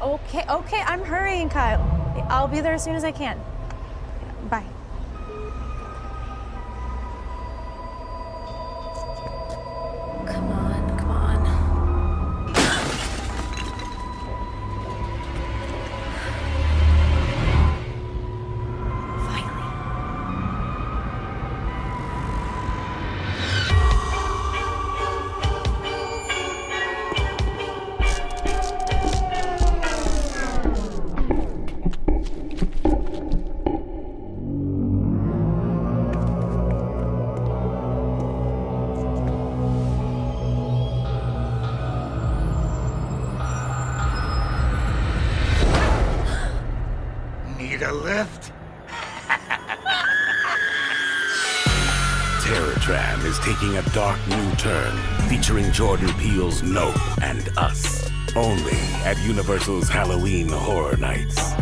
Okay, I'm hurrying, Kyle. I'll be there as soon as I can. Bye. Come on, come on. Finally. Need a lift? Terror Tram is taking a dark new turn, featuring Jordan Peele's Nope and Us. Only at Universal's Halloween Horror Nights.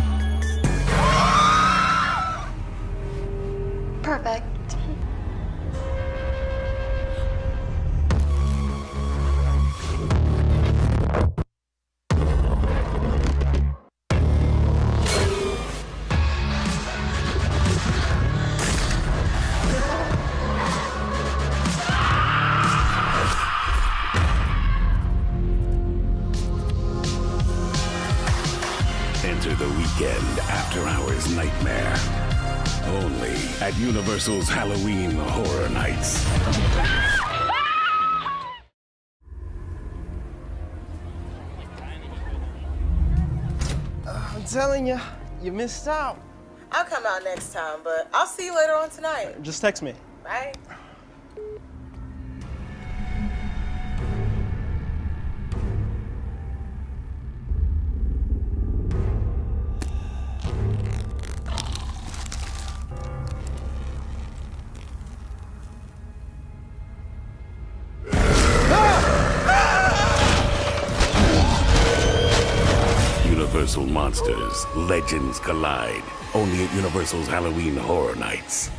Perfect. Enter the weekend after-hours nightmare. Only at Universal's Halloween Horror Nights. I'm telling you, you missed out. I'll come out next time, but I'll see you later on tonight. Just text me. Bye. Universal Monsters, Legends Collide. Only at Universal's Halloween Horror Nights.